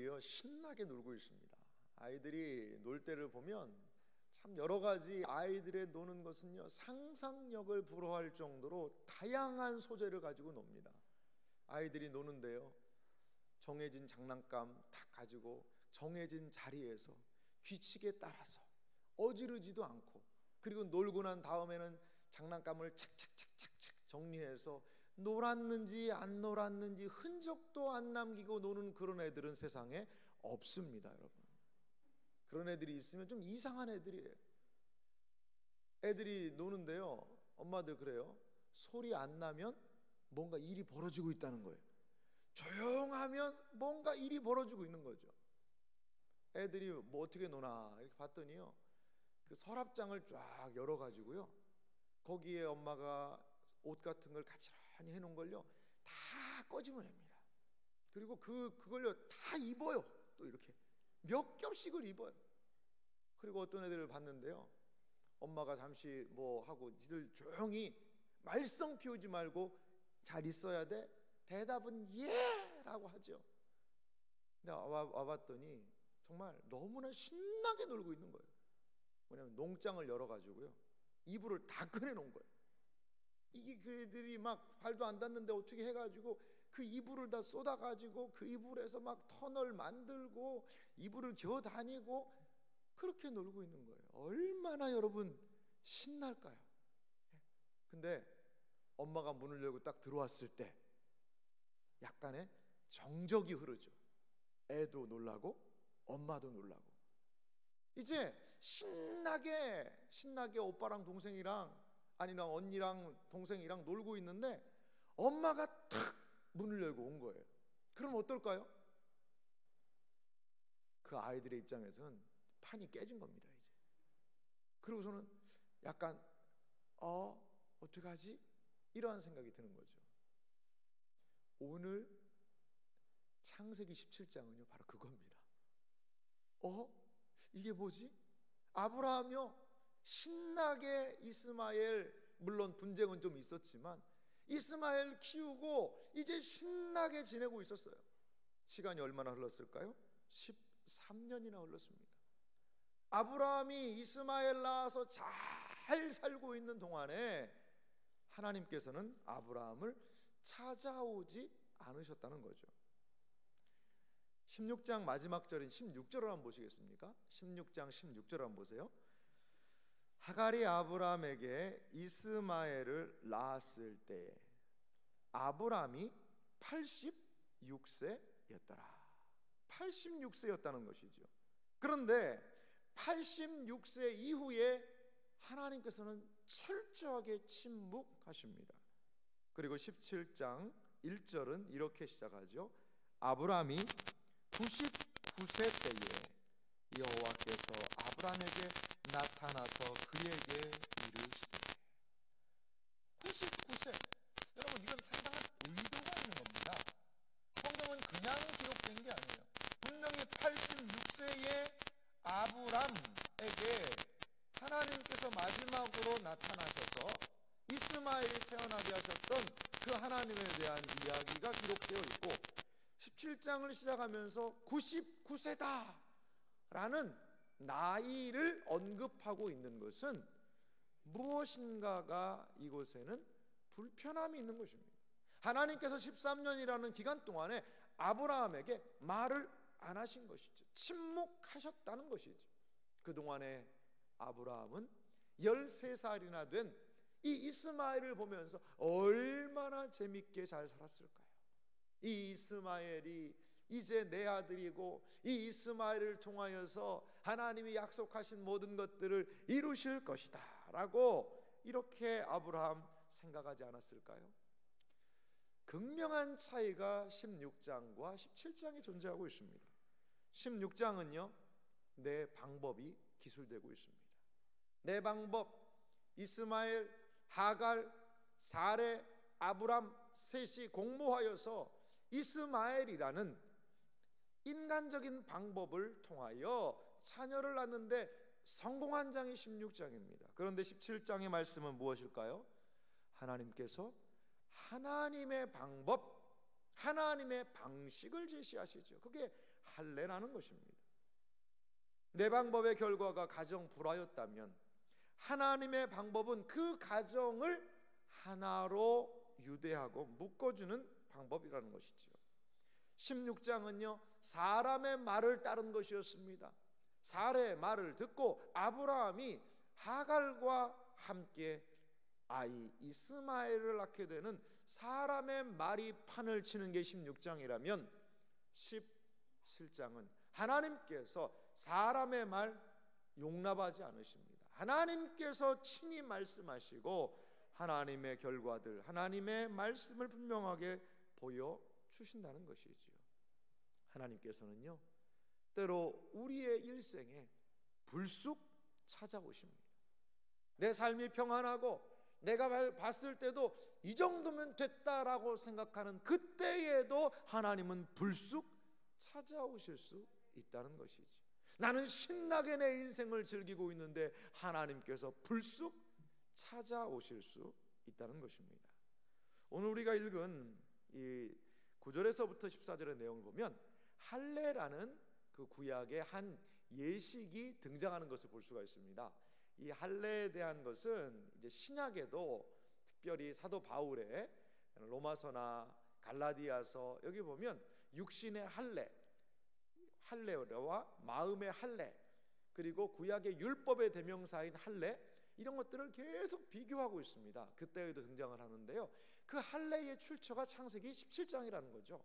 아이들이요 신나게 놀고 있습니다. 아이들이 놀 때를 보면 참 여러 가지 아이들의 노는 것은요 상상력을 불허할 정도로 다양한 소재를 가지고 놉니다. 아이들이 노는데요 정해진 장난감 다 가지고 정해진 자리에서 규칙에 따라서 어지르지도 않고, 그리고 놀고 난 다음에는 장난감을 착착착착착 정리해서 놀았는지 안 놀았는지 흔적도 안 남기고 노는 그런 애들은 세상에 없습니다. 여러분, 그런 애들이 있으면 좀 이상한 애들이에요. 애들이 노는데요 엄마들 그래요. 소리 안 나면 뭔가 일이 벌어지고 있다는 거예요. 조용하면 뭔가 일이 벌어지고 있는 거죠. 애들이 뭐 어떻게 노나 이렇게 봤더니요 그 서랍장을 쫙 열어가지고요 거기에 엄마가 옷 같은 걸 가지런히 해놓은 걸요 다 꺼집어냅니다. 그리고 그걸요 다 입어요. 또 이렇게 몇 겹씩을 입어요. 그리고 어떤 애들을 봤는데요 엄마가 잠시 뭐 하고 니들 조용히 말썽 피우지 말고 잘 있어야 돼. 대답은 예! 라고 하죠. 근데 와봤더니 정말 너무나 신나게 놀고 있는 거예요. 뭐냐면 농장을 열어가지고요 이불을 다 꺼내놓은 거예요. 이게 그들이 막 발도 안 닿는데 어떻게 해가지고 그 이불을 다 쏟아가지고 그 이불에서 막 터널 만들고 이불을 기어 다니고 그렇게 놀고 있는 거예요. 얼마나 여러분 신날까요? 근데 엄마가 문을 열고 딱 들어왔을 때 약간의 정적이 흐르죠. 애도 놀라고 엄마도 놀라고 이제 신나게 오빠랑 동생이랑 아니랑 언니랑 동생이랑 놀고 있는데 엄마가 탁 문을 열고 온 거예요. 그럼 어떨까요? 그 아이들의 입장에서는 판이 깨진 겁니다. 이제 그러고서는 약간 어떡하지? 이러한 생각이 드는 거죠. 오늘 창세기 17장은요 바로 그겁니다. 이게 뭐지? 아브라함이요 신나게 이스마엘, 물론 분쟁은 좀 있었지만 이스마엘 키우고 이제 신나게 지내고 있었어요. 시간이 얼마나 흘렀을까요? 13년이나 흘렀습니다. 아브라함이 이스마엘 낳아서 잘 살고 있는 동안에 하나님께서는 아브라함을 찾아오지 않으셨다는 거죠. 16장 마지막 절인 16절을 한번 보시겠습니까? 16장 16절을 한번 보세요. 하갈이 아브라함에게 이스마엘을 낳았을 때에 아브라함이 86세였더라. 86세였다는 것이죠. 그런데 86세 이후에 하나님께서는 철저하게 침묵하십니다. 그리고 17장 1절은 이렇게 시작하죠. 아브라함이 99세 때에 여호와께서 아브라함에게 나타나서 그에게 이르시되 99세. 여러분 이건 상당한 의도가 있는 겁니다. 성경은 그냥 기록된 게 아니에요. 분명히 86세의 아브람에게 하나님께서 마지막으로 나타나셔서 이스마엘이 태어나게 하셨던 그 하나님에 대한 이야기가 기록되어 있고 17장을 시작하면서 99세다 라는 나이를 언급하고 있는 것은 무엇인가가 이곳에는 불편함이 있는 것입니다. 하나님께서 13년이라는 기간 동안에 아브라함에게 말을 안 하신 것이죠. 침묵하셨다는 것이죠. 그동안에 아브라함은 13살이나 된 이 이스마엘을 보면서 얼마나 재밌게 잘 살았을까요? 이 이스마엘이 이제 내 아들이고 이 이스마엘을 통하여서 하나님이 약속하신 모든 것들을 이루실 것이다 라고 이렇게 아브라함 생각하지 않았을까요? 극명한 차이가 16장과 17장에 존재하고 있습니다. 16장은요 내 방법이 기술되고 있습니다. 내 방법, 이스마엘, 하갈, 사레, 아브람 셋이 공모하여서 이스마엘이라는 인간적인 방법을 통하여 자녀를 낳는데 성공한 장이 16장입니다. 그런데 17장의 말씀은 무엇일까요? 하나님께서 하나님의 방법, 하나님의 방식을 제시하시죠. 그게 할례라는 것입니다. 내 방법의 결과가 가정 불화였다면 하나님의 방법은 그 가정을 하나로 유대하고 묶어주는 방법이라는 것이죠. 16장은요 사람의 말을 따른 것이었습니다. 사라의 말을 듣고 아브라함이 하갈과 함께 아이 이스마엘을 낳게 되는 사람의 말이 판을 치는 게 16장이라면 17장은 하나님께서 사람의 말 용납하지 않으십니다. 하나님께서 친히 말씀하시고 하나님의 결과들, 하나님의 말씀을 분명하게 보여주신다는 것이지요. 하나님께서는요 때로 우리의 일생에 불쑥 찾아오십니다. 내 삶이 평안하고 내가 봤을 때도 이 정도면 됐다라고 생각하는 그때에도 하나님은 불쑥 찾아오실 수 있다는 것이지. 나는 신나게 내 인생을 즐기고 있는데 하나님께서 불쑥 찾아오실 수 있다는 것입니다. 오늘 우리가 읽은 이 9절에서부터 14절의 내용을 보면 할례라는 그 구약의 한 예식이 등장하는 것을 볼 수가 있습니다. 이 할례에 대한 것은 이제 신약에도 특별히 사도 바울의 로마서나 갈라디아서 여기 보면 육신의 할례, 할례와 마음의 할례, 그리고 구약의 율법의 대명사인 할례, 이런 것들을 계속 비교하고 있습니다. 그때에도 등장을 하는데요. 그 할례의 출처가 창세기 17장이라는 거죠.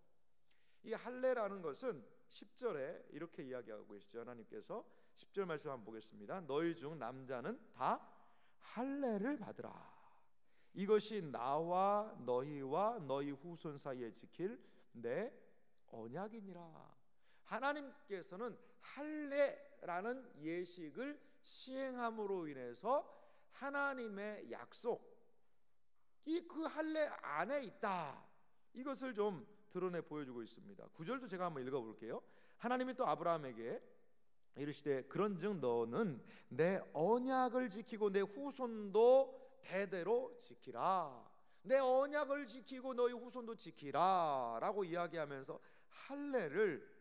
이 할례라는 것은 10절에 이렇게 이야기하고 계시죠. 하나님께서 10절 말씀 한번 보겠습니다. 너희 중 남자는 다 할례를 받으라. 이것이 나와 너희와 너희 후손 사이에 지킬 내 언약이니라. 하나님께서는 할례라는 예식을 시행함으로 인해서 하나님의 약속이 그 할례 안에 있다, 이것을 좀 드러내 보여주고 있습니다. 9절도 제가 한번 읽어볼게요. 하나님이 또 아브라함에게 이르시되 그런즉 너는 내 언약을 지키고 내 후손도 대대로 지키라. 내 언약을 지키고 너희 후손도 지키라 라고 이야기하면서 할례를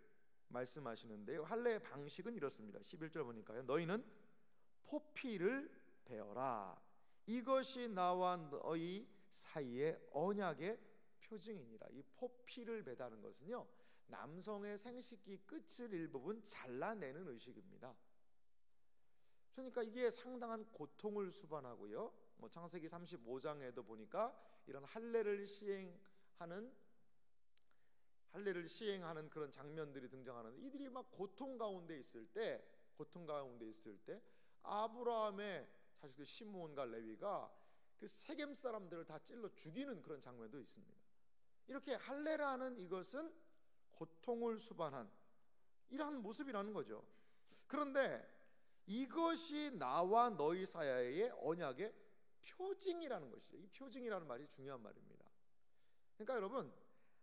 말씀하시는데요, 할례의 방식은 이렇습니다. 11절 보니까요, 너희는 포피를 베어라. 이것이 나와 너희 사이의 언약의 표징이니라. 이 포피를 베다는 것은요, 남성의 생식기 끝을 일부분 잘라내는 의식입니다. 그러니까 이게 상당한 고통을 수반하고요, 창세기 35장에도 보니까 이런 할례를 시행하는 그런 장면들이 등장하는데, 이들이 막 고통 가운데 있을 때 아브라함의 자식들 시므온과 레위가 그 세겜 사람들을 다 찔러 죽이는 그런 장면도 있습니다. 이렇게 할례라는 이것은 고통을 수반한 이러한 모습이라는 거죠. 그런데 이것이 나와 너희 사이의 언약의 표징이라는 것이죠. 이 표징이라는 말이 중요한 말입니다. 그러니까 여러분,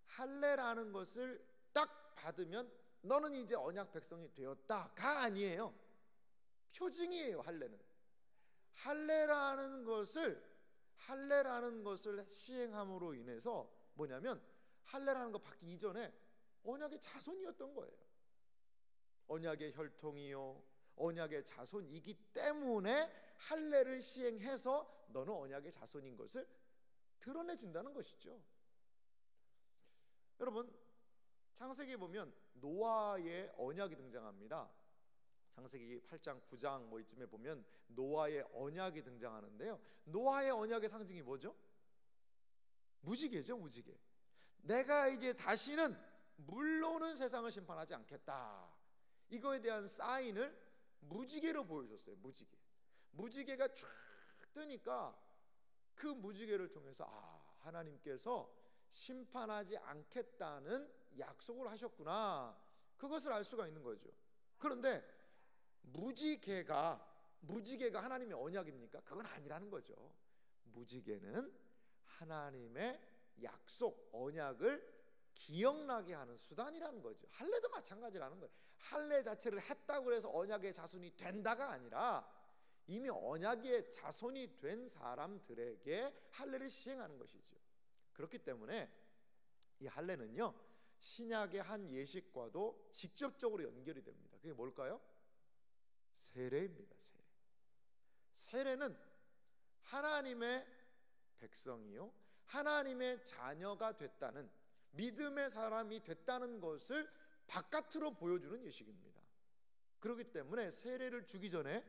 할례라는 것을 딱 받으면 너는 이제 언약 백성이 되었다가 아니에요. 표징이에요. 할례는 할례라는 것을 시행함으로 인해서 뭐냐면, 할례라는 거 받기 이전에 언약의 자손이었던 거예요. 언약의 혈통이요, 언약의 자손이기 때문에 할례를 시행해서 너는 언약의 자손인 것을 드러내준다는 것이죠. 여러분, 창세기에 보면 노아의 언약이 등장합니다. 창세기 8장 9장 이쯤에 보면 노아의 언약이 등장하는데요, 노아의 언약의 상징이 뭐죠? 무지개죠. 무지개. 내가 이제 다시는 물로는 세상을 심판하지 않겠다, 이거에 대한 사인을 무지개로 보여줬어요. 무지개가 쫙 뜨니까 그 무지개를 통해서 하나님께서 심판하지 않겠다는 약속을 하셨구나, 그것을 알 수가 있는 거죠. 그런데 무지개가 하나님의 언약입니까? 그건 아니라는 거죠. 무지개는 하나님의 약속, 언약을 기억나게 하는 수단이라는 거죠. 할례도 마찬가지라는 거예요. 할례 자체를 했다고 해서 언약의 자손이 된다가 아니라 이미 언약의 자손이 된 사람들에게 할례를 시행하는 것이죠. 그렇기 때문에 이 할례는요, 신약의 한 예식과도 직접적으로 연결이 됩니다. 그게 뭘까요? 세례입니다. 세례는 하나님의 백성이요, 하나님의 자녀가 됐다는, 믿음의 사람이 됐다는 것을 바깥으로 보여주는 예식입니다. 그렇기 때문에 세례를 주기 전에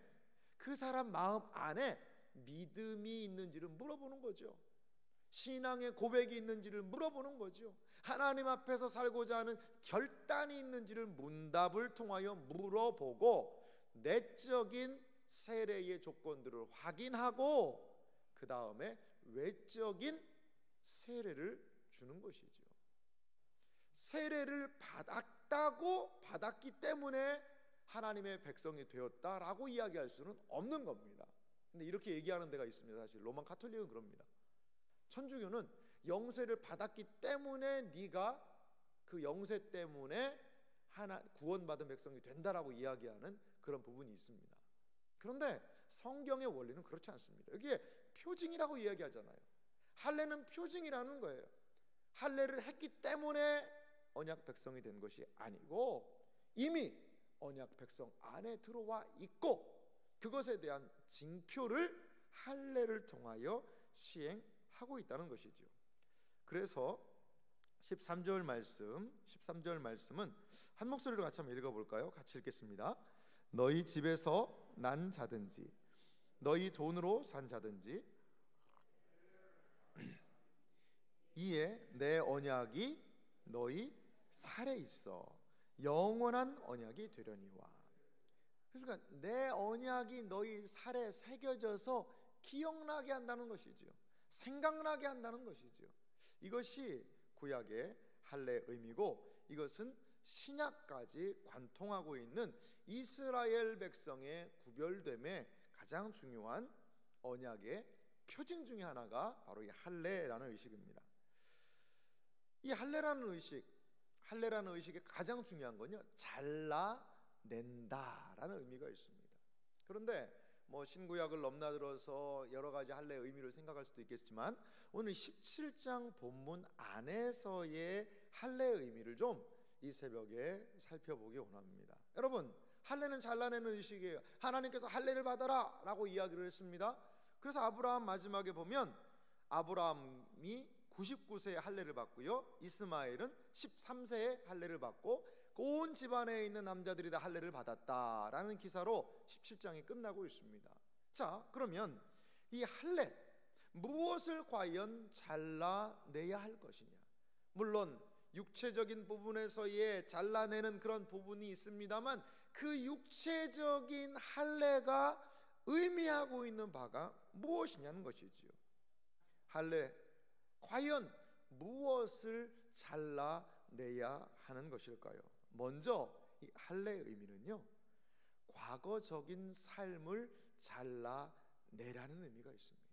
그 사람 마음 안에 믿음이 있는지를 물어보는 거죠. 신앙의 고백이 있는지를 물어보는 거죠. 하나님 앞에서 살고자 하는 결단이 있는지를 문답을 통하여 물어보고 내적인 세례의 조건들을 확인하고 그 다음에 외적인 세례를 주는 것이죠. 세례를 받았기 때문에 하나님의 백성이 되었다라고 이야기할 수는 없는 겁니다. 근데 이렇게 얘기하는 데가 있습니다. 사실 로만 가톨릭은 그럽니다. 천주교는 영세를 받았기 때문에 네가 그 영세 때문에 구원받은 백성이 된다라고 이야기하는 그런 부분이 있습니다. 그런데 성경의 원리는 그렇지 않습니다. 여기에 표징이라고 이야기하잖아요. 할례는 표징이라는 거예요. 할례를 했기 때문에 언약 백성이 된 것이 아니고 이미 언약 백성 안에 들어와 있고 그것에 대한 징표를 할례를 통하여 시행하고 있다는 것이죠. 그래서 13절 말씀은 한 목소리로 같이 한번 읽어볼까요? 같이 읽겠습니다. 너희 집에서 난 자든지 너희 돈으로 산 자든지 이에 내 언약이 너희 살에 있어 영원한 언약이 되려니와. 그러니까 내 언약이 너희 살에 새겨져서 기억나게 한다는 것이죠. 생각나게 한다는 것이죠. 이것이 구약의 할례 의미고 이것은 신약까지 관통하고 있는 이스라엘 백성의 구별됨의 가장 중요한 언약의 표징 중에 하나가 바로 이 할례라는 의식입니다. 이 할례라는 의식의 가장 중요한 건요, 잘라낸다라는 의미가 있습니다. 그런데 신구약을 넘나들어서 여러 가지 할례의 의미를 생각할 수도 있겠지만 오늘 17장 본문 안에서의 할례의 의미를 좀 이 새벽에 살펴보기 원합니다. 여러분, 할례는 잘라내는 의식이에요. 하나님께서 할례를 받아라 라고 이야기를 했습니다. 그래서 아브라함 마지막에 보면 아브라함이 99세에 할례를 받고요, 이스마엘은 13세에 할례를 받고 온 집안에 있는 남자들이 다 할례를 받았다라는 기사로 17장이 끝나고 있습니다. 자, 그러면 이 할례, 무엇을 과연 잘라내야 할 것이냐? 물론 육체적인 부분에서의 잘라내는 그런 부분이 있습니다만 그 육체적인 할례가 의미하고 있는 바가 무엇이냐는 것이지요. 할례, 과연 무엇을 잘라내야 하는 것일까요? 먼저 이 할례의 의미는요, 과거적인 삶을 잘라내라는 의미가 있습니다.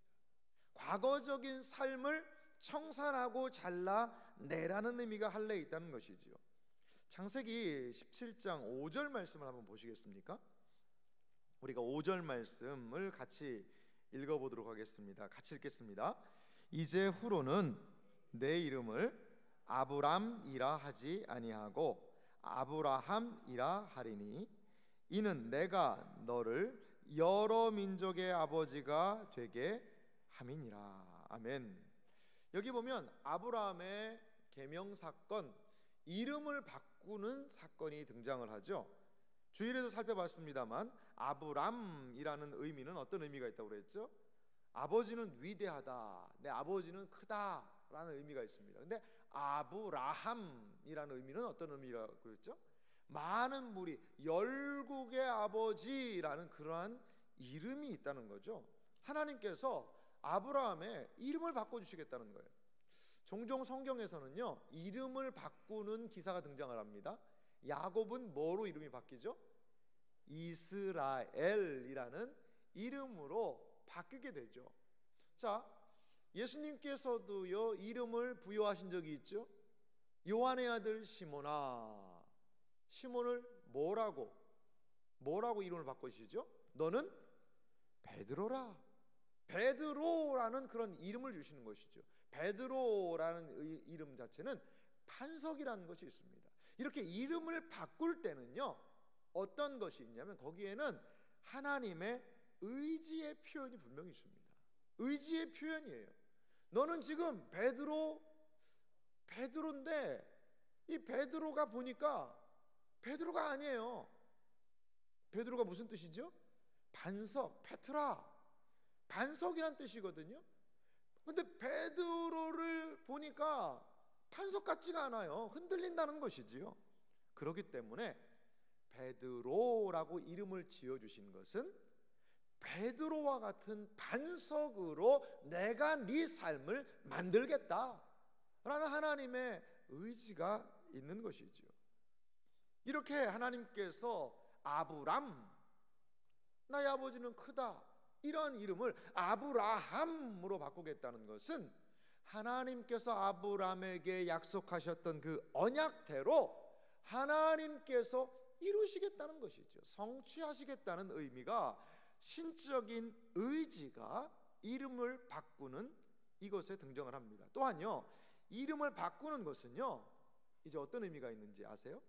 과거적인 삶을 청산하고 잘라내라는 의미가 할례에 있다는 것이지요. 창세기 17장 5절 말씀을 한번 보시겠습니까? 우리가 5절 말씀을 같이 읽어보도록 하겠습니다. 같이 읽겠습니다. 이제 후로는 내 이름을 아브람이라 하지 아니하고 아브라함이라 하리니 이는 내가 너를 여러 민족의 아버지가 되게 함이니라. 아멘. 여기 보면 아브라함의 계명 사건, 이름을 바꾸는 사건이 등장을 하죠. 주일에도 살펴봤습니다만 아브람이라는 의미는 어떤 의미가 있다고 그랬죠? 아버지는 위대하다, 내 아버지는 크다라는 의미가 있습니다. 근데 아브라함이라는 의미는 어떤 의미라고 그랬죠? 많은 무리, 열국의 아버지라는 그러한 이름이 있다는 거죠. 하나님께서 아브라함의 이름을 바꿔주시겠다는 거예요. 종종 성경에서는요, 이름을 바꾸는 기사가 등장을 합니다. 야곱은 뭐로 이름이 바뀌죠? 이스라엘이라는 이름으로 바뀌게 되죠. 자, 예수님께서도요 이름을 부여하신 적이 있죠. 요한의 아들 시몬아, 시몬을 뭐라고 이름을 바꾸시죠? 너는 베드로라. 베드로라는 그런 이름을 주시는 것이죠. 베드로라는 이름 자체는 반석이라는 것이 있습니다. 이렇게 이름을 바꿀 때는요, 어떤 것이 있냐면 거기에는 하나님의 의지의 표현이 분명히 있습니다. 의지의 표현이에요. 너는 지금 베드로인데 이 베드로가 보니까 베드로가 아니에요. 베드로가 무슨 뜻이죠? 반석, 페트라, 반석이란 뜻이거든요. 근데 베드로를 보니까 반석 같지가 않아요. 흔들린다는 것이지요. 그렇기 때문에 베드로라고 이름을 지어주신 것은 베드로와 같은 반석으로 내가 네 삶을 만들겠다라는 하나님의 의지가 있는 것이지요. 이렇게 하나님께서 아브람, 나의 아버지는 크다, 이런 이름을 아브라함으로 바꾸겠다는 것은 하나님께서 아브람에게 약속하셨던 그 언약대로 하나님께서 이루시겠다는 것이죠. 성취하시겠다는 의미가, 신적인 의지가 이름을 바꾸는 이것에 등장을 합니다. 또한요, 이름을 바꾸는 것은요, 이제 어떤 의미가 있는지 아세요?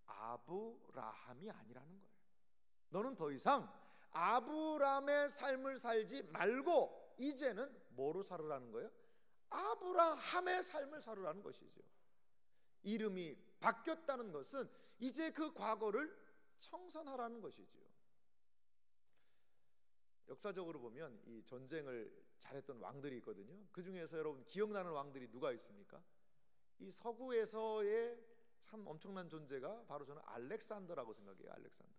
아브라함이 아니라는 거예요. 너는 더 이상 아브람의 삶을 살지 말고 이제는 뭐로 살으라는 거예요? 아브라함의 삶을 살으라는 것이죠. 이름이 바뀌었다는 것은 이제 그 과거를 청산하라는 것이죠. 역사적으로 보면 이 전쟁을 잘했던 왕들이 있거든요. 그 중에서 여러분 기억나는 왕들이 누가 있습니까? 이 서구에서의 참 엄청난 존재가 바로 저는 알렉산더라고 생각해요. 알렉산더.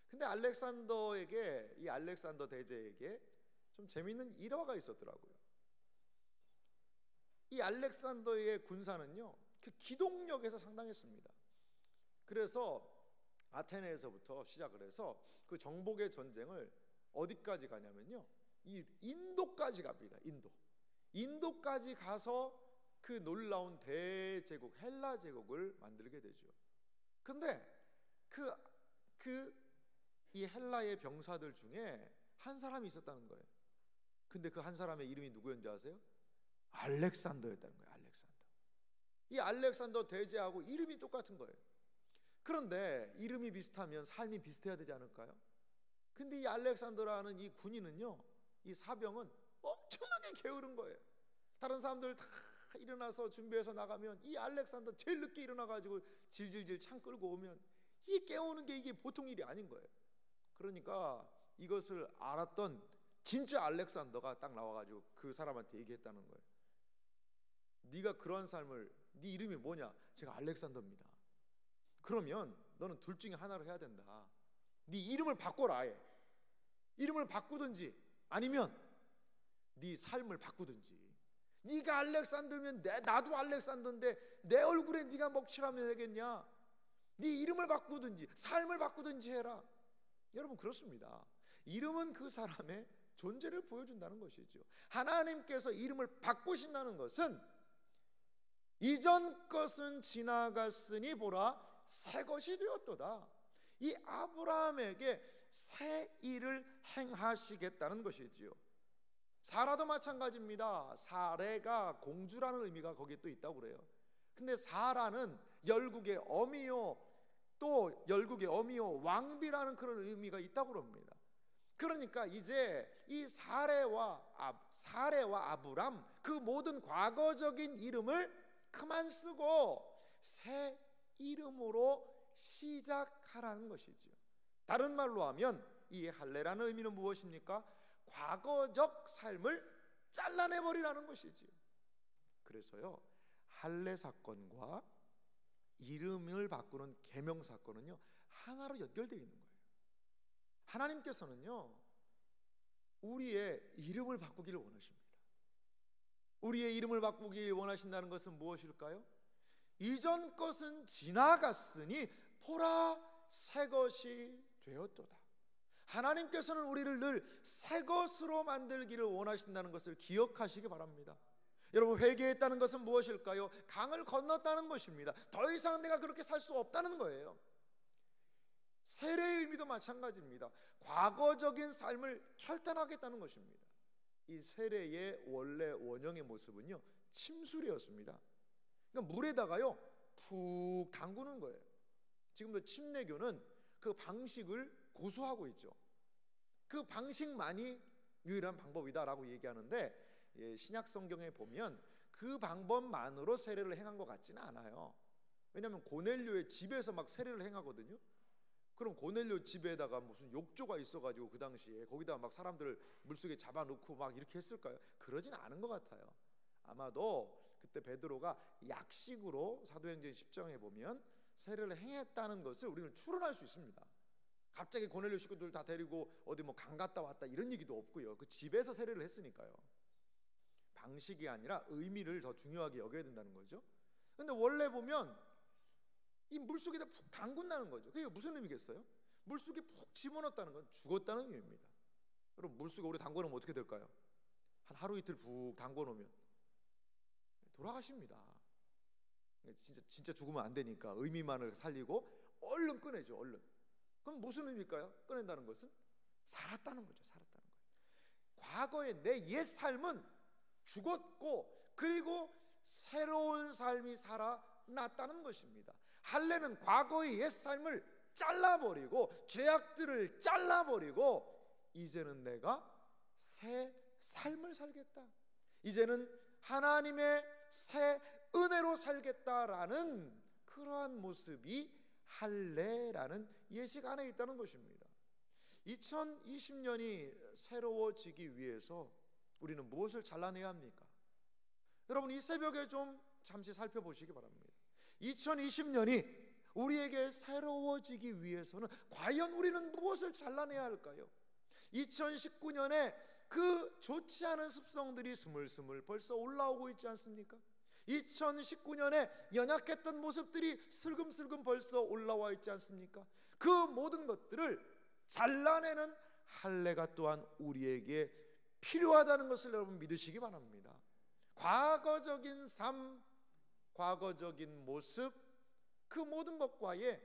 근데 알렉산더에게, 이 알렉산더 대제에게 좀 재미있는 일화가 있었더라고요. 이 알렉산더의 군사는요, 그 기동력에서 상당했습니다. 그래서 아테네에서부터 시작을 해서 그 정복의 전쟁을 어디까지 가냐면요, 이 인도까지 갑니다. 인도까지 가서 그 놀라운 대제국 헬라 제국을 만들게 되죠. 근데 이 헬라의 병사들 중에 한 사람이 있었다는 거예요. 근데 그 한 사람의 이름이 누구였는지 아세요? 알렉산더였다는 거예요. 알렉산더. 이 알렉산더 대제하고 이름이 똑같은 거예요. 그런데 이름이 비슷하면 삶이 비슷해야 되지 않을까요? 근데 이 알렉산더라는 이 군인은요, 이 사병은 엄청나게 게으른 거예요. 다른 사람들 다 일어나서 준비해서 나가면 이 알렉산더 제일 늦게 일어나가지고 질질질 창 끌고 오면 이 깨우는 게 이게 보통 일이 아닌 거예요. 그러니까 이것을 알았던 진짜 알렉산더가 딱 나와가지고 그 사람한테 얘기했다는 거예요. 네가 그러한 삶을, 네 이름이 뭐냐? 제가 알렉산더입니다. 그러면 너는 둘 중에 하나를 해야 된다. 네 이름을 바꿔라. 아예 이름을 바꾸든지 아니면 네 삶을 바꾸든지. 네가 알렉산더면 나도 알렉산더인데 내 얼굴에 네가 먹칠하면 되겠냐? 네 이름을 바꾸든지 삶을 바꾸든지 해라. 여러분, 그렇습니다. 이름은 그 사람의 존재를 보여준다는 것이죠. 하나님께서 이름을 바꾸신다는 것은 이전 것은 지나갔으니 보라 새 것이 되었도다. 이 아브라함에게 새 일을 행하시겠다는 것이지요. 사라도 마찬가지입니다. 사레가 공주라는 의미가 거기에 또 있다고 그래요. 근데 사라는 열국의 어미요, 또 열국의 어미요 왕비라는 그런 의미가 있다고 그럽니다. 그러니까 이제 이 사레와 아브람, 그 모든 과거적인 이름을 그만 쓰고 새 이름으로 시작하라는 것이죠. 다른 말로 하면 이 할례라는 의미는 무엇입니까? 과거적 삶을 잘라내버리라는 것이지요. 그래서요, 할례 사건과 이름을 바꾸는 계명 사건은요, 하나로 연결되어 있는 거예요. 하나님께서는요, 우리의 이름을 바꾸기를 원하십니다. 우리의 이름을 바꾸기 원하신다는 것은 무엇일까요? 이전 것은 지나갔으니 보라 새 것이 되었도다. 하나님께서는 우리를 늘 새 것으로 만들기를 원하신다는 것을 기억하시기 바랍니다. 여러분, 회개했다는 것은 무엇일까요? 강을 건넜다는 것입니다. 더 이상 내가 그렇게 살 수 없다는 거예요. 세례의 의미도 마찬가지입니다. 과거적인 삶을 결단하겠다는 것입니다. 이 세례의 원래 원형의 모습은요, 침술이었습니다. 그러니까 물에다가요 푹 담그는 거예요. 지금도 침례교는 그 방식을 고수하고 있죠. 그 방식만이 유일한 방법이다라고 얘기하는데, 신약 성경에 보면 그 방법만으로 세례를 행한 것 같지는 않아요. 왜냐하면 고넬료의 집에서 막 세례를 행하거든요. 그럼 고넬료 집에다가 무슨 욕조가 있어가지고 그 당시에 거기다 막 사람들을 물속에 잡아놓고 막 이렇게 했을까요? 그러진 않은 것 같아요. 아마도 그때 베드로가 약식으로 사도행전 10장에 보면 세례를 행했다는 것을 우리는 추론할 수 있습니다. 갑자기 고넬료 식구들 다 데리고 어디 뭐 강 갔다 왔다 이런 얘기도 없고요. 그 집에서 세례를 했으니까요. 방식이 아니라 의미를 더 중요하게 여겨야 된다는 거죠. 근데 원래 보면 이 물속에다 푹 담근다는 거죠. 그게 무슨 의미겠어요? 물속에 푹 집어넣었다는 건 죽었다는 의미입니다. 여러분, 물속에 오래 담궈놓으면 어떻게 될까요? 한 하루 이틀 푹 담궈놓으면 돌아가십니다. 진짜 죽으면 안 되니까 의미만을 살리고 얼른 꺼내죠. 얼른. 그럼 무슨 의미일까요? 꺼낸다는 것은 살았다는 거죠. 살았다는 거예요. 과거의 내 옛 삶은 죽었고 그리고 새로운 삶이 살아났다는 것입니다. 할례는 과거의 옛 삶을 잘라버리고 죄악들을 잘라버리고 이제는 내가 새 삶을 살겠다, 이제는 하나님의 새 은혜로 살겠다라는 그러한 모습이 할례라는 예식 안에 있다는 것입니다. 2020년이 새로워지기 위해서 우리는 무엇을 잘라내야 합니까? 여러분, 이 새벽에 좀 잠시 살펴보시기 바랍니다. 2020년이 우리에게 새로워지기 위해서는 과연 우리는 무엇을 잘라내야 할까요? 2019년에 그 좋지 않은 습성들이 스물스물 벌써 올라오고 있지 않습니까? 2019년에 연약했던 모습들이 슬금슬금 벌써 올라와 있지 않습니까? 그 모든 것들을 잘라내는 할례가 또한 우리에게 필요하다는 것을 여러분 믿으시기 바랍니다. 과거적인 삶, 과거적인 모습, 그 모든 것과의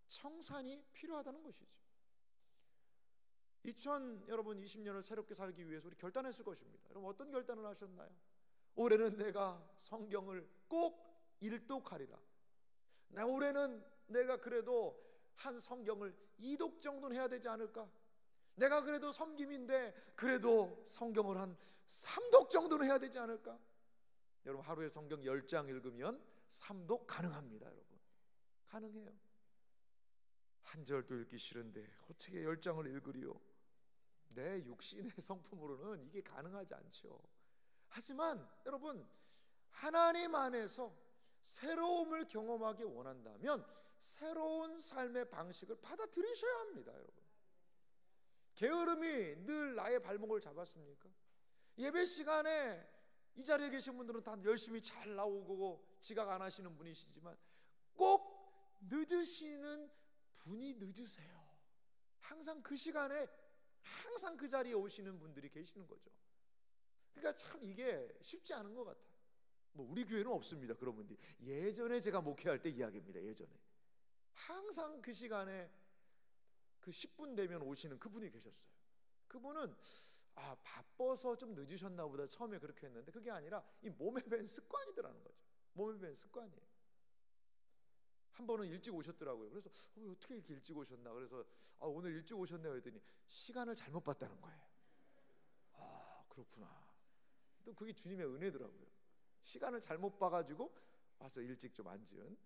청산이 필요하다는 것이죠. 여러분 20년을 새롭게 살기 위해서 우리 결단했을 것입니다. 여러분, 어떤 결단을 하셨나요? 올해는 내가 성경을 꼭 일독하리라. 올해는 내가 그래도 한 성경을 2독 정도는 해야 되지 않을까? 내가 그래도 섬김인데 그래도 성경을 한 3독 정도는 해야 되지 않을까? 여러분, 하루에 성경 10장 읽으면 3독 가능합니다. 여러분, 가능해요. 한 절도 읽기 싫은데 어떻게 10장을 읽으리요? 내 육신의 성품으로는 이게 가능하지 않죠. 하지만 여러분, 하나님 안에서 새로움을 경험하기 원한다면 새로운 삶의 방식을 받아들이셔야 합니다. 여러분, 게으름이 늘 나의 발목을 잡았습니까? 예배 시간에 이 자리에 계신 분들은 다 열심히 잘 나오고 지각 안 하시는 분이시지만 꼭 늦으시는 분이 늦으세요. 항상 그 시간에 항상 그 자리에 오시는 분들이 계시는 거죠. 그러니까 참 이게 쉽지 않은 것 같아요. 뭐 우리 교회는 없습니다, 그런 분들이. 예전에 제가 목회할 때 이야기입니다. 예전에 항상 그 시간에 그 10분 되면 오시는 그분이 계셨어요. 그분은 바빠서 좀 늦으셨나 보다 처음에 그렇게 했는데 그게 아니라 이 몸에 밴 습관이더라는 거죠. 몸에 밴 습관이에요. 한 번은 일찍 오셨더라고요. 그래서 어떻게 이렇게 일찍 오셨나? 그래서 오늘 일찍 오셨네요 했더니 시간을 잘못 봤다는 거예요. 그렇구나. 또 그게 주님의 은혜더라고요. 시간을 잘못 봐가지고 와서 일찍 좀 앉은.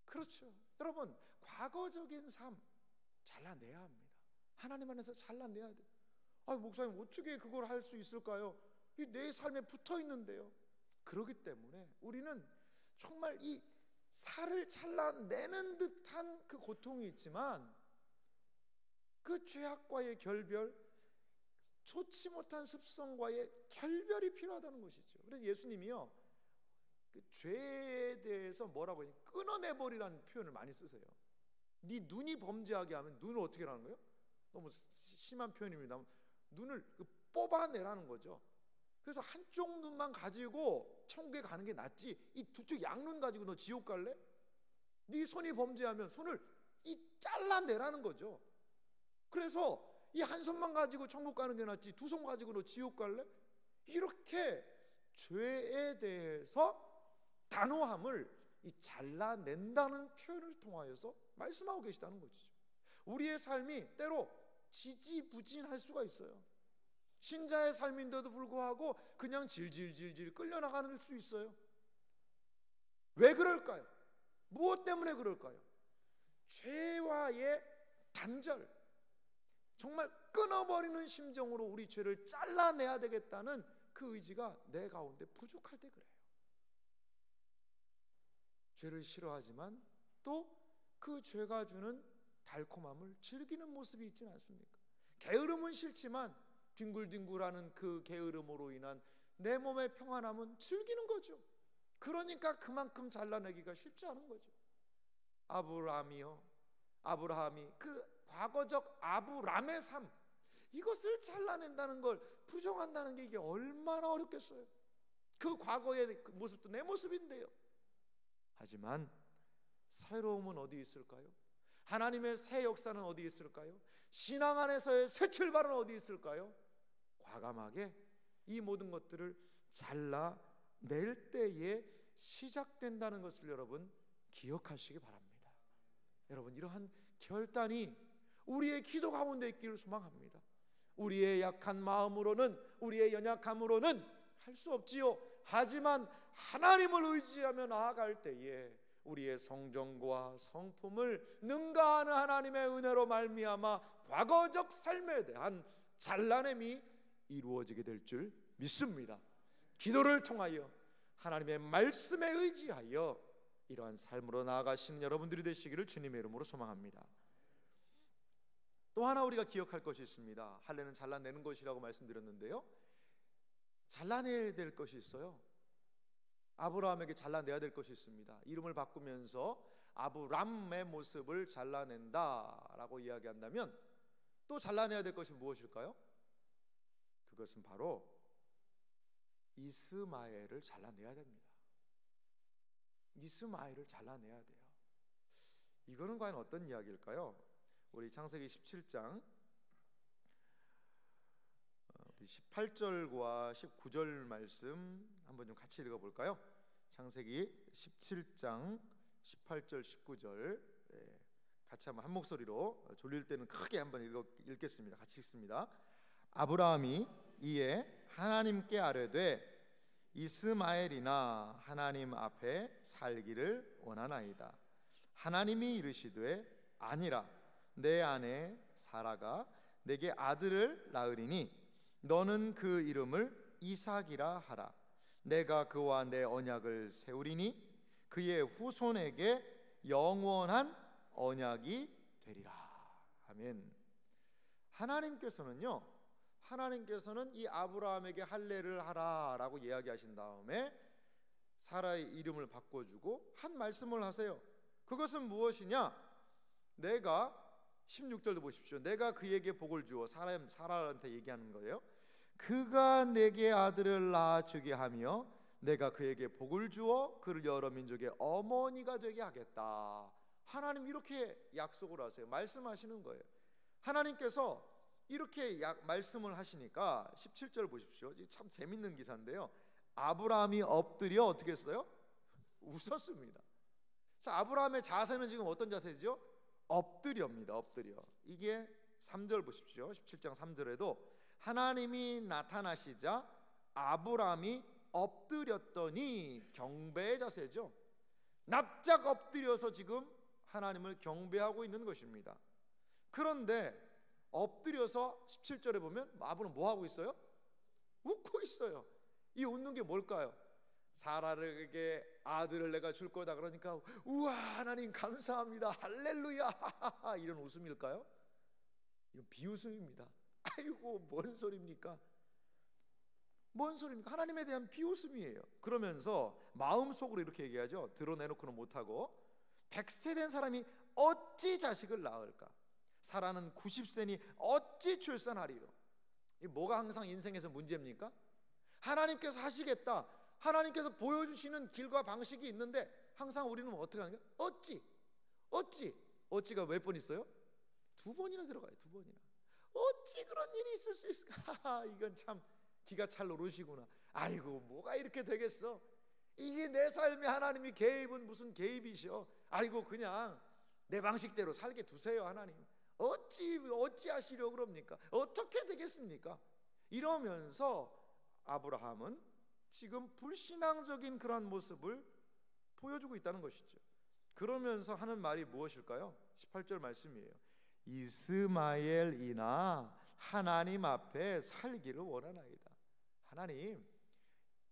그렇죠. 여러분, 과거적인 삶 잘라내야 합니다. 하나님 안에서 잘라내야 돼요. 목사님, 어떻게 그걸 할 수 있을까요? 내 삶에 붙어 있는데요. 그렇기 때문에 우리는 정말 이 살을 잘라내는 듯한 그 고통이 있지만 그 죄악과의 결별, 좋지 못한 습성과의 결별이 필요하다는 것이죠. 그래서 예수님이요, 그 죄에 대해서 뭐라고 해요? 끊어내버리라는 표현을 많이 쓰세요. 네 눈이 범죄하게 하면 눈을 어떻게 하는 거예요? 너무 심한 표현입니다. 눈을 뽑아내라는 거죠. 그래서 한쪽 눈만 가지고 천국에 가는 게 낫지, 이 두 쪽 양눈 가지고 너 지옥 갈래? 네 손이 범죄하면 손을 잘라내라는 거죠. 그래서 이 한 손만 가지고 천국 가는 게 낫지 두 손 가지고 너 지옥 갈래? 이렇게 죄에 대해서 단호함을 이 잘라낸다는 표현을 통하여서 말씀하고 계시다는 것이죠. 우리의 삶이 때로 지지부진할 수가 있어요. 신자의 삶인데도 불구하고 그냥 질질질질 끌려나가는 수 있어요. 왜 그럴까요? 무엇 때문에 그럴까요? 죄와의 단절, 정말 끊어버리는 심정으로 우리 죄를 잘라내야 되겠다는 그 의지가 내 가운데 부족할 때 그래요. 죄를 싫어하지만 또 그 죄가 주는 달콤함을 즐기는 모습이 있지는 않습니까? 게으름은 싫지만 뒹굴뒹굴하는 그 게으름으로 인한 내 몸의 평안함은 즐기는 거죠. 그러니까 그만큼 잘라내기가 쉽지 않은 거죠. 아브라함이 그 과거적 아브람의 삶, 이것을 잘라낸다는 걸 부정한다는 게 이게 얼마나 어렵겠어요. 그 과거의 모습도 내 모습인데요. 하지만 새로움은 어디 있을까요? 하나님의 새 역사는 어디 있을까요? 신앙 안에서의 새 출발은 어디 있을까요? 과감하게 이 모든 것들을 잘라낼 때에 시작된다는 것을 여러분 기억하시기 바랍니다. 여러분, 이러한 결단이 우리의 기도 가운데 있기를 소망합니다. 우리의 약한 마음으로는, 우리의 연약함으로는 할 수 없지요. 하지만 하나님을 의지하며 나아갈 때에 우리의 성정과 성품을 능가하는 하나님의 은혜로 말미암아 과거적 삶에 대한 잘라냄이 이루어지게 될 줄 믿습니다. 기도를 통하여 하나님의 말씀에 의지하여 이러한 삶으로 나아가시는 여러분들이 되시기를 주님의 이름으로 소망합니다. 또 하나 우리가 기억할 것이 있습니다. 할례는 잘라내는 것이라고 말씀드렸는데요, 잘라내야 될 것이 있어요. 아브라함에게 잘라내야 될 것이 있습니다. 이름을 바꾸면서 아브람의 모습을 잘라낸다라고 이야기한다면 또 잘라내야 될 것이 무엇일까요? 그것은 바로 이스마엘을 잘라내야 됩니다. 이스마엘을 잘라내야 돼요. 이거는 과연 어떤 이야기일까요? 우리 창세기 17장 18절과 19절 말씀 한번 좀 같이 읽어볼까요? 창세기 17장 18절 19절 같이 한번 한 목소리로, 졸릴 때는 크게 한번 읽겠습니다. 같이 읽습니다. 아브라함이 이에 하나님께 아뢰되 이스마엘이나 하나님 앞에 살기를 원하나이다. 하나님이 이르시되 아니라 내 아내 사라가 내게 아들을 낳으리니 너는 그 이름을 이삭이라 하라. 내가 그와 내 언약을 세우리니 그의 후손에게 영원한 언약이 되리라. 아멘. 하나님께서는 이 아브라함에게 할례를 하라라고 이야기하신 다음에 사라의 이름을 바꿔주고 한 말씀을 하세요. 그것은 무엇이냐? 내가 16절도 보십시오. 내가 그에게 복을 주어, 사라한테 얘기하는 거예요. 그가 내게 아들을 낳아주게 하며 내가 그에게 복을 주어 그를 여러 민족의 어머니가 되게 하겠다. 하나님 이렇게 약속을 하세요. 말씀하시는 거예요. 하나님께서 이렇게 말씀을 하시니까 17절 보십시오. 참 재밌는 기사인데요, 아브라함이 엎드려 어떻게 했어요? 웃었습니다. 자, 아브라함의 자세는 지금 어떤 자세죠? 엎드려입니다. 엎드려. 이게 3절 보십시오. 17장 3절에도 하나님이 나타나시자 아브라함이 엎드렸더니 경배의 자세죠. 납작 엎드려서 지금 하나님을 경배하고 있는 것입니다. 그런데 엎드려서 17절에 보면 아브라함은 뭐 하고 있어요? 웃고 있어요. 이 웃는 게 뭘까요? 사라에게 아들을 내가 줄 거다 그러니까 우와 하나님 감사합니다 할렐루야 이런 웃음일까요? 이건 비웃음입니다. 아이고 뭔 소리입니까? 뭔 소리입니까? 하나님에 대한 비웃음이에요. 그러면서 마음속으로 이렇게 얘기하죠. 드러내놓고는 못하고 100세 된 사람이 어찌 자식을 낳을까? 사라는 90세니 어찌 출산하리요? 이 뭐가 항상 인생에서 문제입니까? 하나님께서 하시겠다, 하나님께서 보여주시는 길과 방식이 있는데 항상 우리는 어떻게 하는 거예요? 어찌가 몇 번 있어요? 2번이나 들어가요. 2번이나. 어찌 그런 일이 있을 수 있을까? 이건 참 기가 찰 노릇이구나. 아이고 뭐가 이렇게 되겠어? 이게 내 삶에 하나님이 개입은 무슨 개입이셔? 아이고 그냥 내 방식대로 살게 두세요. 하나님 어찌하시려고 그럽니까? 어떻게 되겠습니까? 이러면서 아브라함은 지금 불신앙적인 그런 모습을 보여주고 있다는 것이죠. 그러면서 하는 말이 무엇일까요? 18절 말씀이에요. 이스마엘이나 하나님 앞에 살기를 원하나이다. 하나님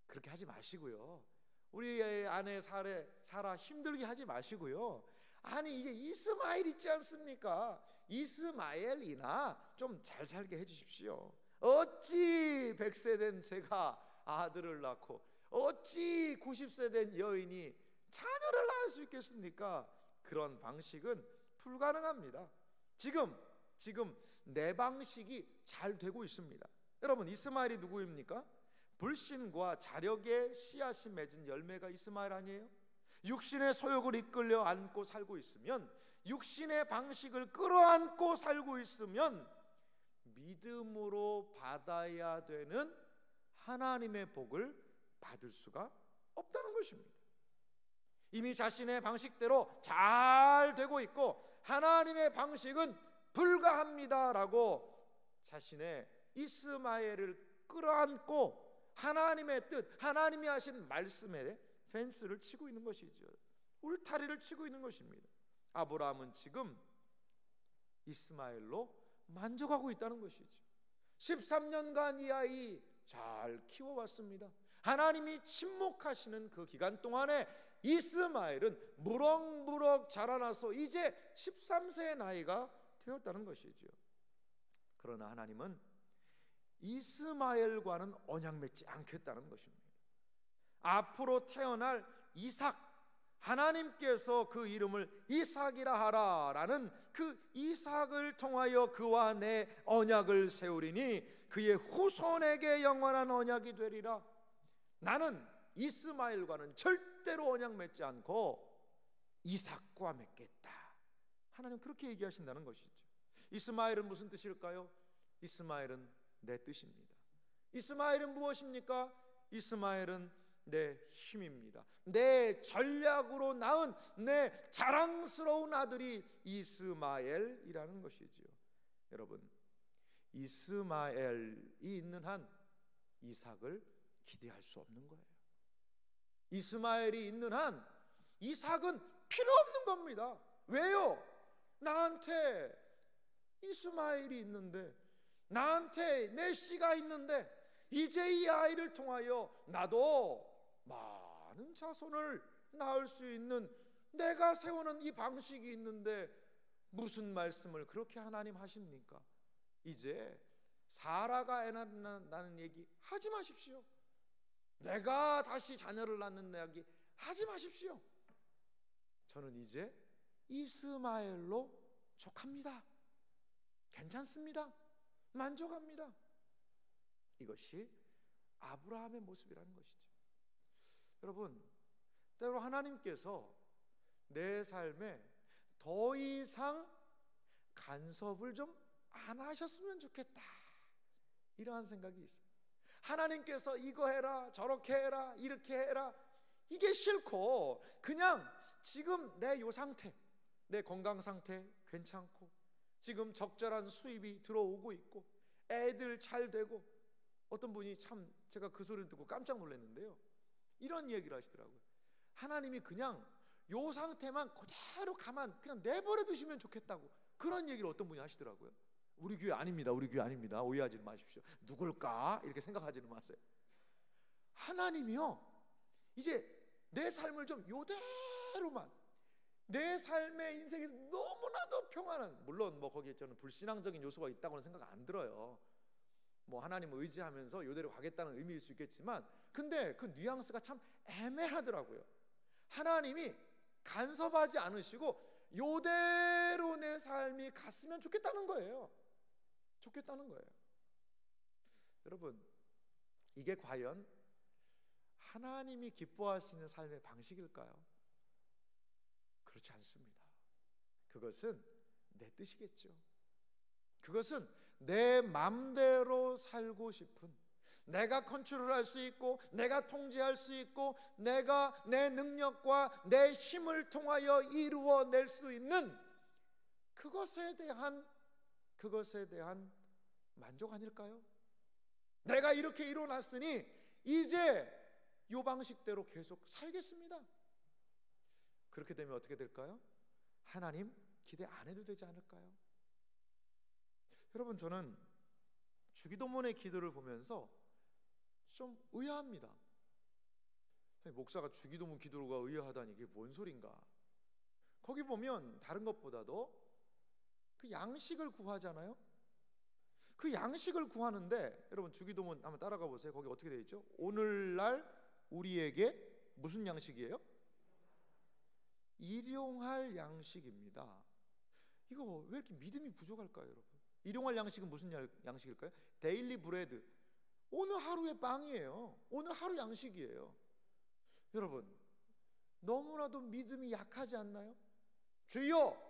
그렇게 하지 마시고요, 우리 아내 사라 힘들게 하지 마시고요, 아니 이제 이스마엘 있지 않습니까? 이스마엘이나 좀 잘 살게 해주십시오. 어찌 100세 된 제가 아들을 낳고 어찌 90세 된 여인이 자녀를 낳을 수 있겠습니까? 그런 방식은 불가능합니다. 지금 내 방식이 잘 되고 있습니다. 여러분 이스마엘이 누구입니까? 불신과 자력의 씨앗이 맺은 열매가 이스마엘 아니에요? 육신의 소욕을 이끌려 안고 살고 있으면, 육신의 방식을 끌어안고 살고 있으면 믿음으로 받아야 되는 하나님의 복을 받을 수가 없다는 것입니다. 이미 자신의 방식대로 잘 되고 있고 하나님의 방식은 불가합니다라고 자신의 이스마엘을 끌어안고 하나님의 뜻, 하나님이 하신 말씀에 펜스를 치고 있는 것이죠. 울타리를 치고 있는 것입니다. 아브라함은 지금 이스마엘로 만족하고 있다는 것이죠. 13년간 이 아이 잘 키워왔습니다. 하나님이 침묵하시는 그 기간 동안에 이스마엘은 무럭무럭 자라나서 이제 13세의 나이가 되었다는 것이죠. 그러나 하나님은 이스마엘과는 언약 맺지 않겠다는 것입니다. 앞으로 태어날 이삭, 하나님께서 그 이름을 이삭이라 하라라는 그 이삭을 통하여 그와 내 언약을 세우리니 그의 후손에게 영원한 언약이 되리라. 나는 이스마엘과는 절대로 언약 맺지 않고 이삭과 맺겠다. 하나님 그렇게 얘기하신다는 것이죠. 이스마엘은 무슨 뜻일까요? 이스마엘은 내 뜻입니다. 이스마엘은 무엇입니까? 이스마엘은 내 힘입니다. 내 전략으로 낳은 내 자랑스러운 아들이 이스마엘이라는 것이지요. 여러분, 이스마엘이 있는 한 이삭을 기대할 수 없는 거예요. 이스마엘이 있는 한 이삭은 필요 없는 겁니다. 왜요? 나한테 이스마엘이 있는데, 나한테 내 씨가 있는데, 이제 이 아이를 통하여 나도 많은 자손을 낳을 수 있는 내가 세우는 이 방식이 있는데 무슨 말씀을 그렇게 하나님 하십니까? 이제 사라가 애 낳는다는 얘기 하지 마십시오. 내가 다시 자녀를 낳는 이야기 하지 마십시오. 저는 이제 이스마엘로 족합니다. 괜찮습니다. 만족합니다. 이것이 아브라함의 모습이라는 것이죠. 여러분, 때로 하나님께서 내 삶에 더 이상 간섭을 좀 안 하셨으면 좋겠다, 이러한 생각이 있어요. 하나님께서 이거 해라, 저렇게 해라, 이렇게 해라, 이게 싫고 그냥 지금 내 요 상태, 내 건강 상태 괜찮고 지금 적절한 수입이 들어오고 있고 애들 잘 되고, 어떤 분이 참 제가 그 소리를 듣고 깜짝 놀랐는데요, 이런 얘기를 하시더라고요. 하나님이 그냥 요 상태만 그대로 그냥 내버려 두시면 좋겠다고, 그런 얘기를 어떤 분이 하시더라고요. 우리 교회 아닙니다. 우리 교회 아닙니다. 오해하지 마십시오. 누굴까? 이렇게 생각하지는 마세요. 하나님이요, 이제 내 삶을 좀 요대로만, 내 삶의 인생이 너무나도 평안한, 물론 뭐 거기에 저는 불신앙적인 요소가 있다고는 생각 안 들어요. 뭐 하나님을 의지하면서 요대로 가겠다는 의미일 수 있겠지만, 근데 그 뉘앙스가 참 애매하더라고요. 하나님이 간섭하지 않으시고 요대로 내 삶이 갔으면 좋겠다는 거예요. 좋겠다는 거예요. 여러분, 이게 과연 하나님이 기뻐하시는 삶의 방식일까요? 그렇지 않습니다. 그것은 내 뜻이겠죠. 그것은 내 맘대로 살고 싶은, 내가 컨트롤할 수 있고 내가 통제할 수 있고 내가 내 능력과 내 힘을 통하여 이루어낼 수 있는 그것에 대한 만족 아닐까요? 내가 이렇게 이뤄놨으니 이제 이 방식대로 계속 살겠습니다. 그렇게 되면 어떻게 될까요? 하나님 기대 안 해도 되지 않을까요? 여러분, 저는 주기도문의 기도를 보면서 좀 의아합니다. 목사가 주기도문 기도가 의아하다니 이게 뭔 소린가? 거기 보면 다른 것보다도 그 양식을 구하잖아요. 그 양식을 구하는데 여러분 주기도문 한번 따라가 보세요. 거기 어떻게 되어 있죠? 오늘날 우리에게 무슨 양식이에요? 일용할 양식입니다. 이거 왜 이렇게 믿음이 부족할까요, 여러분? 일용할 양식은 무슨 양식일까요? 데일리 브레드, 오늘 하루의 빵이에요. 오늘 하루 양식이에요. 여러분, 너무나도 믿음이 약하지 않나요? 주여,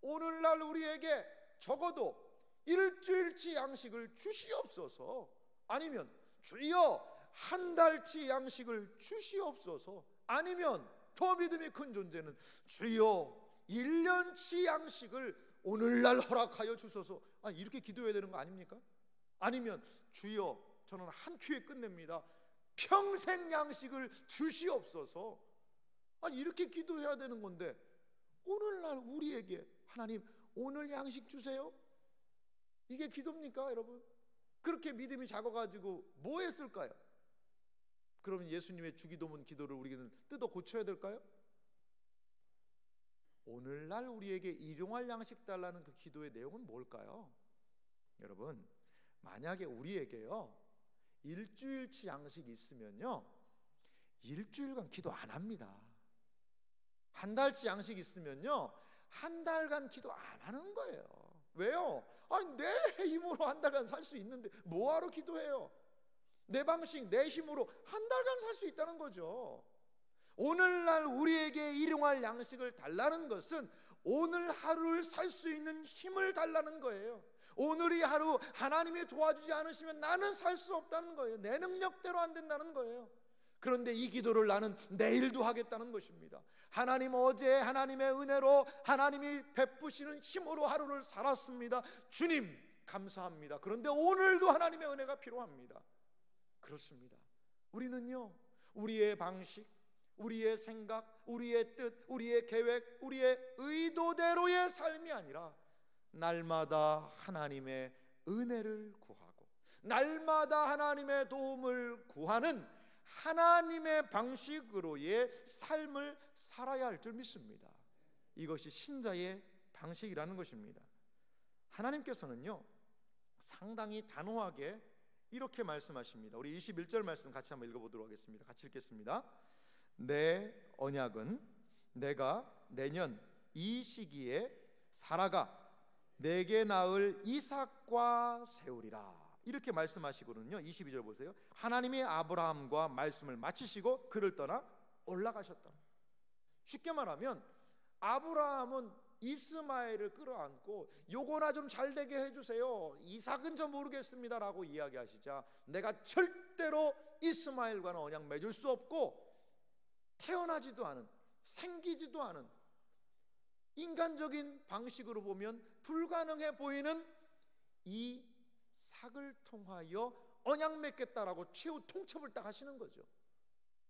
오늘날 우리에게 적어도 일주일치 양식을 주시옵소서. 아니면 주여, 한 달치 양식을 주시옵소서. 아니면 더 믿음이 큰 존재는 주여, 1년치 양식을 오늘날 허락하여 주소서. 이렇게 기도해야 되는 거 아닙니까? 아니면 주여, 저는 한 큐에 끝냅니다. 평생 양식을 주시옵소서. 이렇게 기도해야 되는 건데 오늘날 우리에게 하나님 오늘 양식 주세요? 이게 기도입니까, 여러분? 그렇게 믿음이 작아가지고 뭐 했을까요? 그러면 예수님의 주기도문 기도를 우리는 뜯어 고쳐야 될까요? 오늘날 우리에게 일용할 양식 달라는 그 기도의 내용은 뭘까요? 여러분, 만약에 우리에게요 일주일치 양식이 있으면요 일주일간 기도 안 합니다. 한 달치 양식이 있으면요 한 달간 기도 안 하는 거예요. 왜요? 내 힘으로 한 달간 살 수 있는데 뭐하러 기도해요? 내 방식, 내 힘으로 한 달간 살 수 있다는 거죠. 오늘날 우리에게 일용할 양식을 달라는 것은 오늘 하루를 살 수 있는 힘을 달라는 거예요. 오늘이 하루 하나님이 도와주지 않으시면 나는 살 수 없다는 거예요. 내 능력대로 안 된다는 거예요. 그런데 이 기도를 나는 내일도 하겠다는 것입니다. 하나님, 어제 하나님의 은혜로 하나님이 베푸시는 힘으로 하루를 살았습니다. 주님 감사합니다. 그런데 오늘도 하나님의 은혜가 필요합니다. 그렇습니다. 우리는요 우리의 방식, 우리의 생각, 우리의 뜻, 우리의 계획, 우리의 의도대로의 삶이 아니라 날마다 하나님의 은혜를 구하고 날마다 하나님의 도움을 구하는 하나님의 방식으로의 삶을 살아야 할 줄 믿습니다. 이것이 신자의 방식이라는 것입니다. 하나님께서는요 상당히 단호하게 이렇게 말씀하십니다. 우리 21절 말씀 같이 한번 읽어보도록 하겠습니다. 같이 읽겠습니다. 내 언약은 내가 내년 이 시기에 사라가 내게 낳을 이삭과 세우리라. 이렇게 말씀하시거든요. 22절 보세요. 하나님이 아브라함과 말씀을 마치시고 그를 떠나 올라가셨다. 쉽게 말하면 아브라함은 이스마엘을 끌어안고 요거나 좀 잘되게 해주세요, 이삭은 저 모르겠습니다 라고 이야기하시자 내가 절대로 이스마엘과는 언약 맺을 수 없고 태어나지도 않은, 생기지도 않은, 인간적인 방식으로 보면 불가능해 보이는 이삭을 통하여 언약 맺겠다라고 최후 통첩을 딱 하시는 거죠.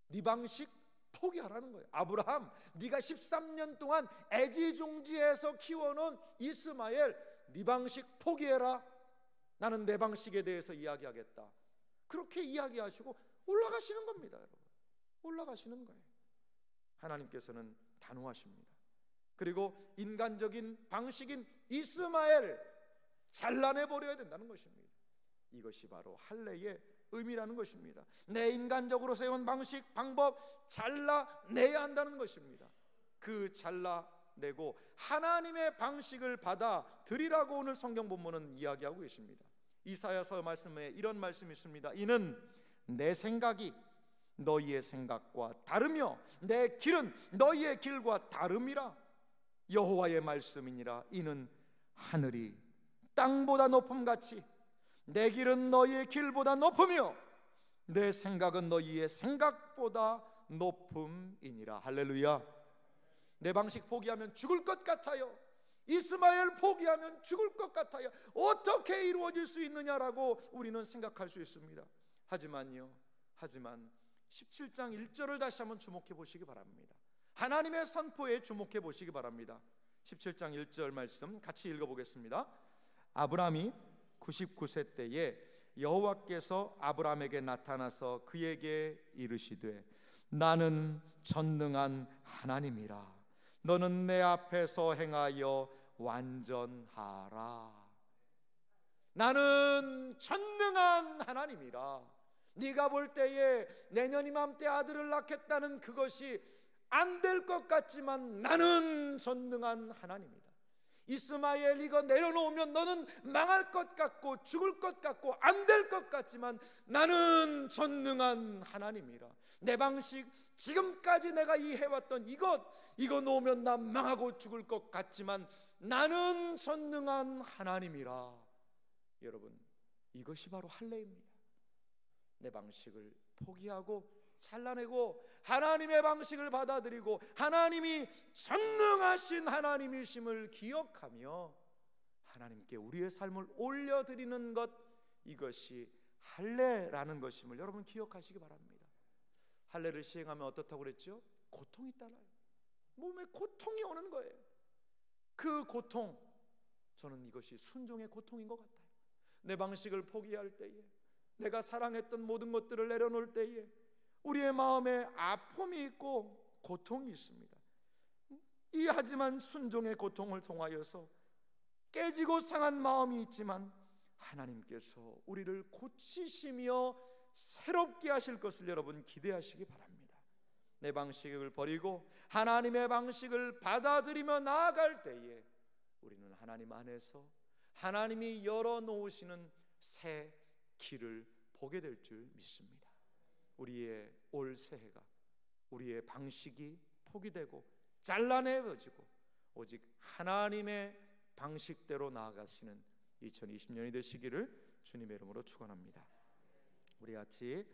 네 방식 포기하라는 거예요. 아브라함, 네가 13년 동안 애지중지해서 키워놓은 이스마엘, 네 방식 포기해라. 나는 내 방식에 대해서 이야기하겠다. 그렇게 이야기하시고 올라가시는 겁니다, 여러분. 올라가시는 거예요. 하나님께서는 단호하십니다. 그리고 인간적인 방식인 이스마엘 잘라내버려야 된다는 것입니다. 이것이 바로 할례의 의미라는 것입니다. 내 인간적으로 세운 방식, 방법 잘라내야 한다는 것입니다. 그 잘라내고 하나님의 방식을 받아들이라고 오늘 성경 본문은 이야기하고 계십니다. 이사야서 말씀에 이런 말씀이 있습니다. 이는 내 생각이 너희의 생각과 다르며 내 길은 너희의 길과 다름이라. 여호와의 말씀이니라. 이는 하늘이 땅보다 높음같이 내 길은 너희의 길보다 높으며 내 생각은 너희의 생각보다 높음이니라. 할렐루야. 내 방식 포기하면 죽을 것 같아요. 이스마엘 포기하면 죽을 것 같아요. 어떻게 이루어질 수 있느냐라고 우리는 생각할 수 있습니다. 하지만 17장 1절을 다시 한번 주목해 보시기 바랍니다. 하나님의 선포에 주목해 보시기 바랍니다. 17장 1절 말씀 같이 읽어보겠습니다. 아브라함이 99세 때에 여호와께서 아브라함에게 나타나서 그에게 이르시되 나는 전능한 하나님이라. 너는 내 앞에서 행하여 완전하라. 나는 전능한 하나님이라. 네가 볼 때에 내년 이맘때 아들을 낳겠다는 그것이 안 될 것 같지만 나는 전능한 하나님이다. 이스마엘 이거 내려놓으면 너는 망할 것 같고 죽을 것 같고 안 될 것 같지만 나는 전능한 하나님이라. 내 방식, 지금까지 내가 이 해왔던 이거 놓으면 나 망하고 죽을 것 같지만 나는 전능한 하나님이라. 여러분, 이것이 바로 할례입니다. 내 방식을 포기하고 잘라내고 하나님의 방식을 받아들이고 하나님이 전능하신 하나님이심을 기억하며 하나님께 우리의 삶을 올려드리는 것, 이것이 할례라는 것임을 여러분 기억하시기 바랍니다. 할례를 시행하면 어떻다고 그랬죠? 고통이 따라요. 몸에 고통이 오는 거예요. 그 고통, 저는 이것이 순종의 고통인 것 같아요. 내 방식을 포기할 때에, 내가 사랑했던 모든 것들을 내려놓을 때에 우리의 마음에 아픔이 있고 고통이 있습니다. 하지만 순종의 고통을 통하여서 깨지고 상한 마음이 있지만 하나님께서 우리를 고치시며 새롭게 하실 것을 여러분 기대하시기 바랍니다. 내 방식을 버리고 하나님의 방식을 받아들이며 나아갈 때에 우리는 하나님 안에서 하나님이 열어놓으시는 새 길을 보게 될 줄 믿습니다. 우리의 올 새해가 우리의 방식이 포기되고 잘라내어지고 오직 하나님의 방식대로 나아가시는 2020년이 되시기를 주님의 이름으로 축원합니다. 우리 같이